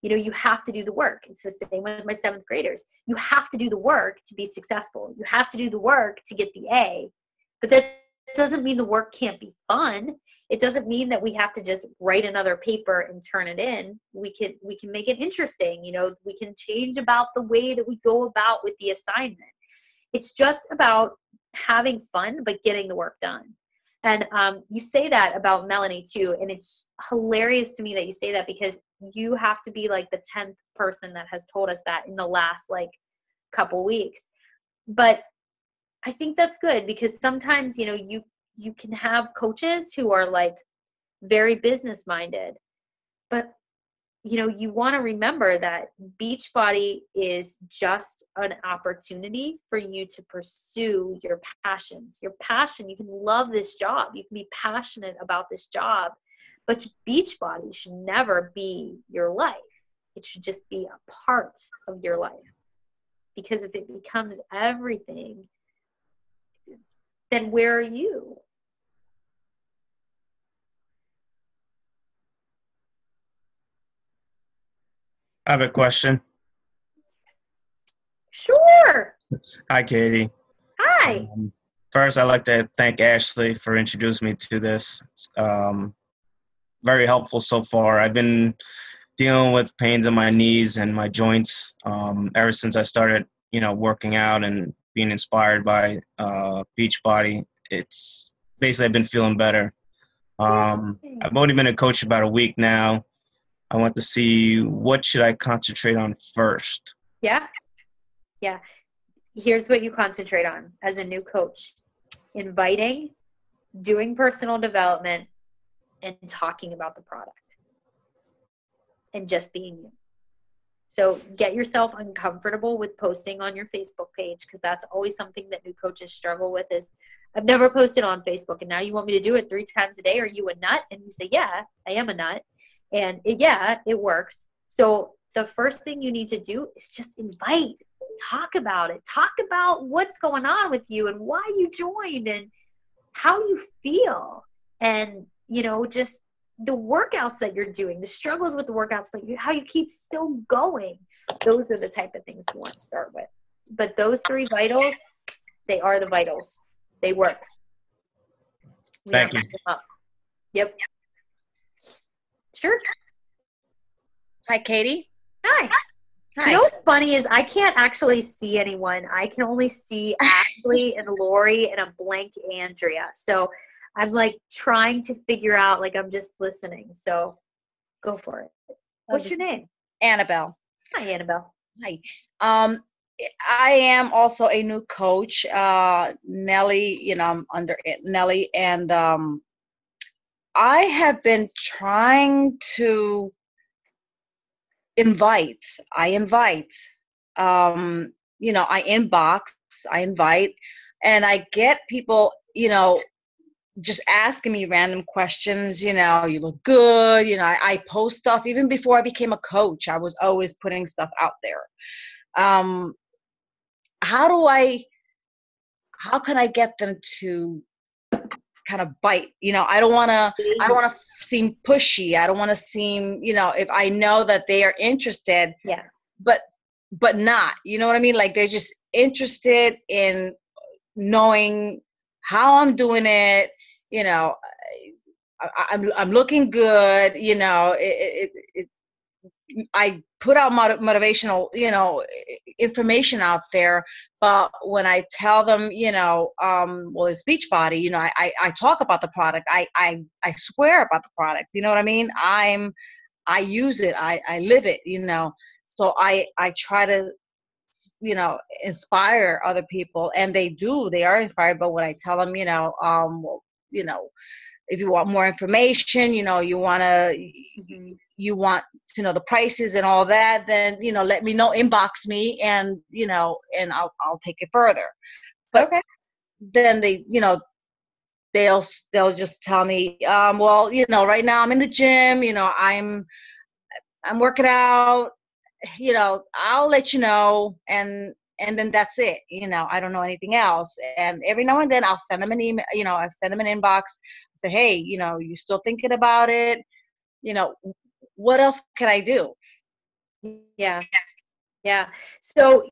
You have to do the work. It's the same with my 7th graders. You have to do the work to be successful. You have to do the work to get the A. But that doesn't mean the work can't be fun. It doesn't mean that we have to just write another paper and turn it in. We can make it interesting. We can change about the way that we go about with the assignment. It's just about having fun, but getting the work done. And you say that about Melanie too. And it's hilarious to me that you say that, because you have to be like the 10th person that has told us that in the last couple weeks. But I think that's good, because sometimes, you can have coaches who are very business minded, but you want to remember that Beachbody is just an opportunity for you to pursue your passions. Your passion, you can love this job. You can be passionate about this job, but Beachbody should never be your life. It should just be a part of your life. Because if it becomes everything, then where are you? I have a question. Sure. Hi, Katy. Hi. First, I'd like to thank Ashley for introducing me to this. Very helpful so far. I've been dealing with pains in my knees and my joints ever since I started, working out and being inspired by Beachbody. It's basically I've been feeling better. I've only been a coach about a week now. I want to see what should I concentrate on first. Yeah. Here's what you concentrate on as a new coach: inviting, doing personal development, and talking about the product, and just being you. So get yourself uncomfortable with posting on your Facebook page, because that's always something that new coaches struggle with is, I've never posted on Facebook, and now you want me to do it 3 times a day. Are you a nut? And you say, yeah, I am a nut. And it works. So the first thing you need to do is just invite, talk about it. Talk about what's going on with you and why you joined and how you feel. And, just the workouts that you're doing, the struggles with the workouts, but how you keep still going. Those are the type of things you want to start with. But those 3 vitals, they are the vitals. They work. Thank you. Yep. Sure. Hi, Katy. Hi. Hi. You know what's funny is I can't actually see anyone. I can only see Ashley and Lori and a blank Andrea. So I'm like trying to figure out, like I'm just listening. So go for it. What's your name? Annabelle. Hi, Annabelle. Hi. I am also a new coach. Nellie, I'm under Nellie, and I have been trying to invite. I invite. I inbox. I invite, and I get people, just asking me random questions. You look good. I post stuff even before I became a coach. I was always putting stuff out there. How can I get them to kind of bite? I don't want to seem pushy. I don't want to seem, if I know that they are interested, but not, you know what I mean? Like they're just interested in knowing how I'm doing it. I'm looking good. I put out motivational, information out there, but when I tell them, it's Beachbody, I talk about the product. I swear about the product. You know what I mean? I use it. I live it, so I try to, inspire other people, and they are inspired. But when I tell them, if you want more information, you want to know the prices and all that, then, let me know, inbox me, and, and I'll take it further. But then they'll just tell me, right now I'm in the gym, I'm working out, I'll let you know. And then that's it. I don't know anything else. And every now and then I'll send them an email, I send them an inbox, say, hey, you still thinking about it? What else can I do? Yeah. So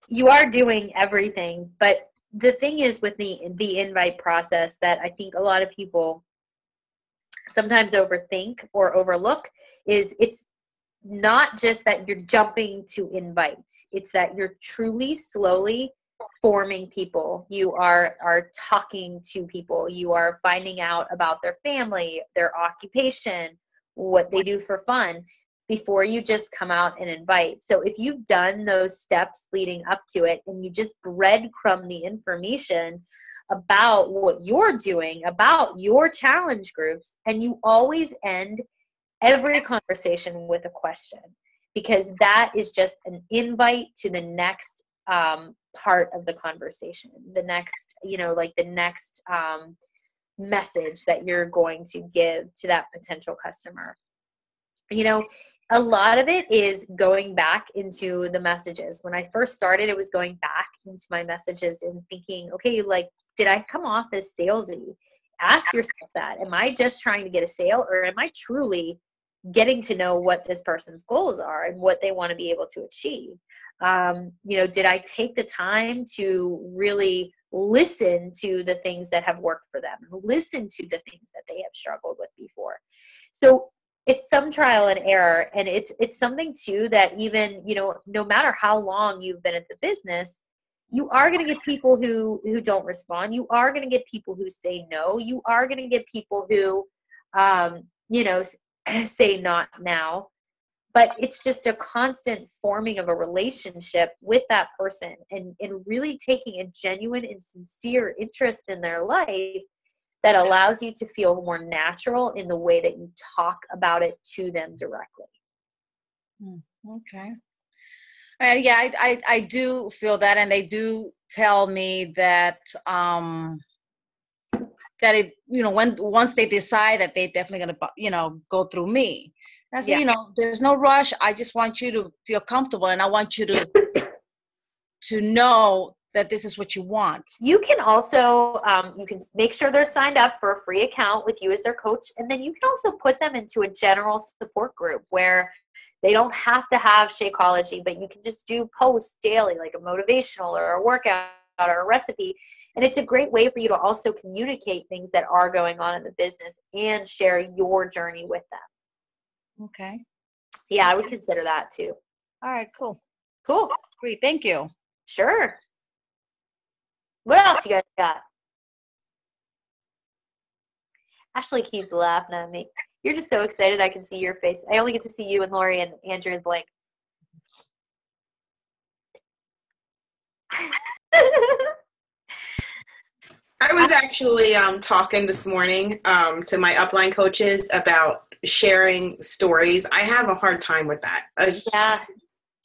you are doing everything, but the thing is with the invite process that I think a lot of people sometimes overthink or overlook is it's not just that you're jumping to invites. It's that you're truly slowly forming people. You are talking to people. You are finding out about their family, their occupation, what they do for fun before you just come out and invite. So if you've done those steps leading up to it and you just breadcrumb the information about what you're doing, about your challenge groups, and you always end every conversation with a question, because that is just an invite to the next part of the conversation, the next, the next message that you're going to give to that potential customer. A lot of it is going back into the messages. When I first started, it was going back into my messages and thinking, okay, did I come off as salesy? Ask yourself that. Am I just trying to get a sale, or am I truly getting to know what this person's goals are and what they want to be able to achieve. Did I take the time to really listen to the things that have worked for them, listen to the things that they have struggled with before? So it's some trial and error, and it's something too that even, no matter how long you've been at the business, you are going to get people who don't respond. You are going to get people who say no. You are going to get people who, say not now. But it's just a constant forming of a relationship with that person and really taking a genuine and sincere interest in their life that allows you to feel more natural in the way that you talk about it to them directly. Okay. Yeah, I do feel that, and they do tell me that that it, once they decide that they're definitely gonna, go through me. And I say, there's no rush. I just want you to feel comfortable, and I want you to know that this is what you want. You can also, you can make sure they're signed up for a free account with you as their coach, and then you can also put them into a general support group where they don't have to have Shakeology, but you can just do posts daily, like a motivational or a workout or a recipe. And it's a great way for you to also communicate things that are going on in the business and share your journey with them. Okay. Yeah, I would consider that too. All right, cool. Cool. Great. Thank you. Sure. What else you guys got? Ashley keeps laughing at me. You're just so excited I can see your face. I only get to see you and Lori, and Andrew is blank. I was actually talking this morning to my upline coaches about sharing stories. I have a hard time with that.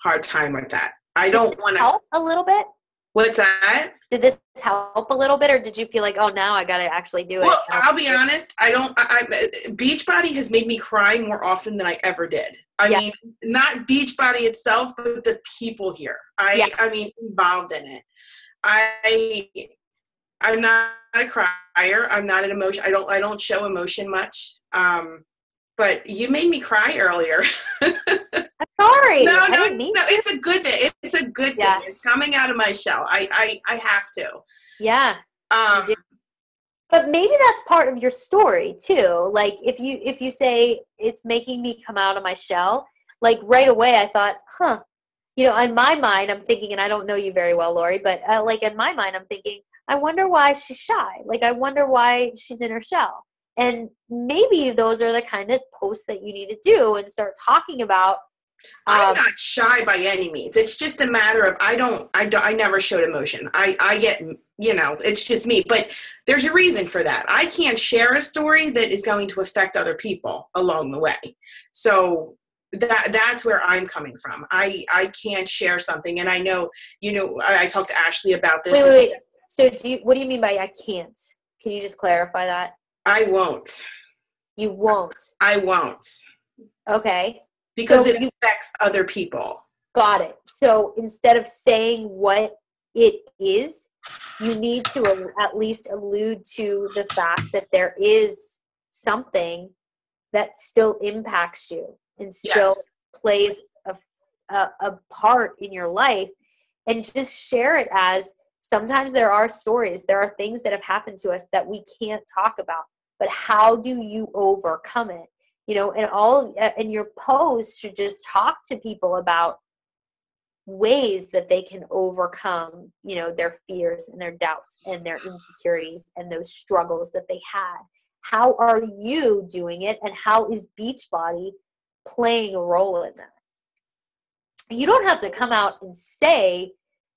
Hard time with that. I don't want to help a little bit. What's that? Did this help a little bit, or did you feel like, oh, now I got to actually do it? Well, I'll be honest. Beachbody has made me cry more often than I ever did. I mean, not Beachbody itself, but the people here. I mean, involved in it. I'm not a crier. I'm not an emotion. I don't show emotion much. But you made me cry earlier. I'm sorry. No, it's a good thing. It's a good thing. It's coming out of my shell. I have to. Yeah. But maybe that's part of your story too. Like if you say it's making me come out of my shell, like right away I thought, in my mind I'm thinking, and I don't know you very well, Lori, but like in my mind I'm thinking, I wonder why she's shy. Like I wonder why she's in her shell. And maybe those are the kind of posts that you need to do and start talking about. I'm not shy by any means. It's just a matter of I never showed emotion. I get, it's just me. But there's a reason for that. I can't share a story that is going to affect other people along the way. So that's where I'm coming from. I can't share something. And I know, I talked to Ashley about this. Wait. So what do you mean by I can't? Can you just clarify that? I won't. You won't? I won't. Okay. Because it affects other people. Got it. So instead of saying what it is, you need to at least allude to the fact that there is something that still impacts you and still plays a part in your life, and just share it as sometimes there are stories, there are things that have happened to us that we can't talk about, but how do you overcome it? And your posts should just talk to people about ways that they can overcome, their fears and their doubts and their insecurities and those struggles that they had. How are you doing it? And how is Beachbody playing a role in that? You don't have to come out and say,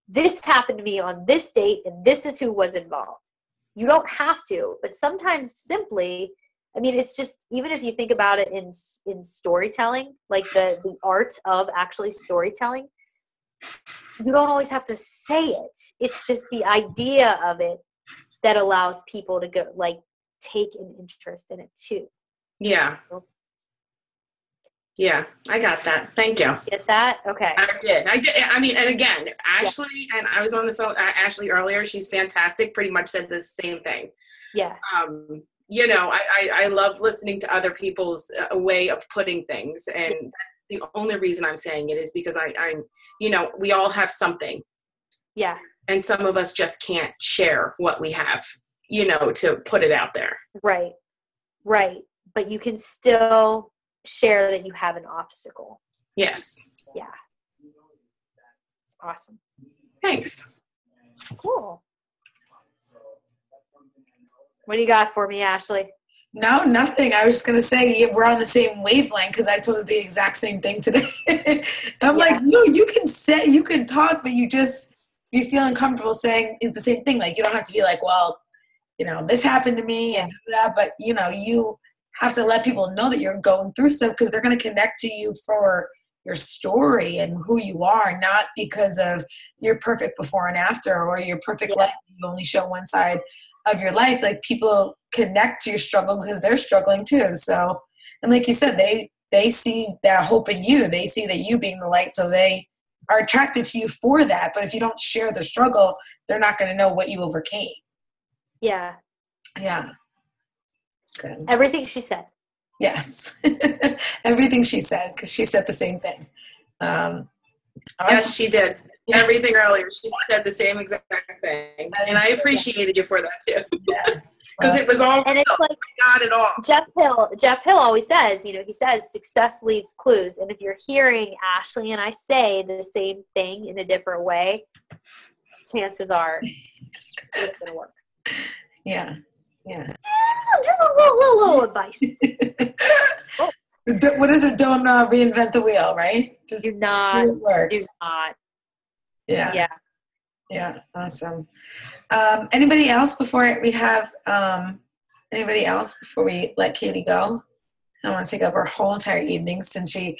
this happened to me on this date and this is who was involved. You don't have to, but sometimes simply, it's just, even if you think about it in storytelling, like the art of actually storytelling, you don't always have to say it. It's just the idea of it that allows people to go, like, take an interest in it too. Yeah. Yeah, I got that. Thank you. Get that? Okay. I did. And again, Ashley, and I was on the phone, Ashley earlier, she's fantastic, pretty much said the same thing. Yeah. you know, I love listening to other people's way of putting things. And the only reason I'm saying it is because I'm, you know, we all have something. Yeah. And some of us just can't share what we have, you know, to put it out there. Right. Right. But you can still share that you have an obstacle. Yes. Yeah. Awesome. Thanks. Cool. What do you got for me, Ashley? No, nothing. I was just going to say we're on the same wavelength because I told her the exact same thing today. I'm like, no, you can talk, but you feel uncomfortable saying the same thing. Like, you don't have to be like, well, you know, this happened to me and that, but you know, you have to let people know that you're going through stuff because they're going to connect to you for your story and who you are, not because of your perfect before and after or your perfect life. You only show one side of your life. Like, people connect to your struggle because they're struggling too. So, and like you said, they see that hope in you. They see that you being the light, so they are attracted to you for that. But if you don't share the struggle, they're not going to know what you overcame. Yeah. Yeah. Good. Everything she said. Yes. Everything she said, because she said the same thing. Awesome. Yes, she did. Everything earlier. She said the same exact thing. And I appreciated you for that too. Yeah. Because it was all and it's like, I got it all. Jeff Hill always says, you know, he says success leaves clues. And if you're hearing Ashley and I say the same thing in a different way, chances are it's going to work. Yeah. Yeah. Just a little advice. What is it? Don't reinvent the wheel, right? Do do not. it works. Do not. Yeah. Yeah. Yeah. Awesome. Anybody else before we have anybody else before we let Katy go? I don't want to take up our whole entire evening since she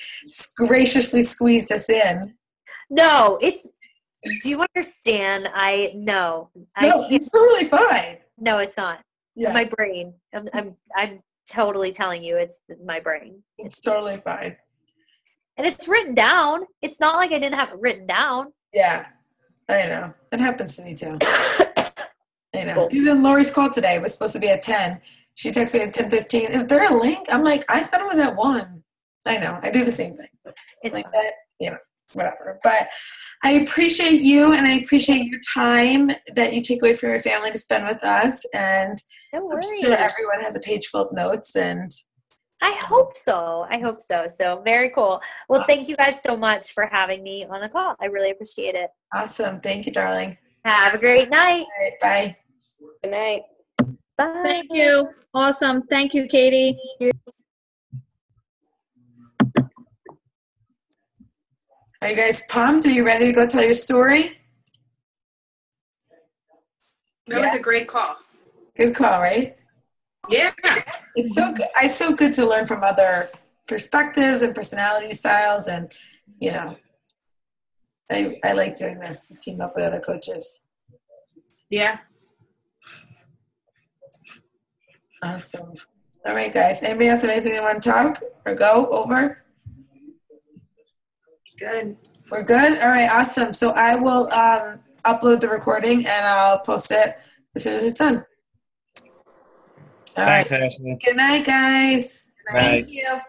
graciously squeezed us in. No, do you understand? No, it's totally fine. No, it's not. Yeah. My brain. I'm totally telling you, it's my brain. It's totally fine. And it's written down. It's not like I didn't have it written down. Yeah, I know. That happens to me too. I know. Cool. Even Lori's call today was supposed to be at 10. She texted me at 10:15. Is there a link? I'm like, I thought it was at 1. I know. I do the same thing. It's like fine. that, you know, whatever. But I appreciate you, and I appreciate your time that you take away from your family to spend with us. And no worries. I'm sure everyone has a page full of notes. And I hope so. So very cool. Well, thank you guys so much for having me on the call. I really appreciate it. Awesome. Thank you, darling. Have a great night. All right, bye. Good night. Bye. Thank you. Awesome. Thank you, Katy. Are you guys pumped? Are you ready to go tell your story? That was a great call. Good call, right? Yeah. It's so good. It's so good to learn from other perspectives and personality styles, and you know, I like doing this, to team up with other coaches. Yeah. Awesome. All right, guys. Anybody else have anything they want to talk or go over? Good. We're good? All right, awesome. So I will upload the recording and I'll post it as soon as it's done. All Thanks, right. Ashley. Good night, guys. Bye. Thank you.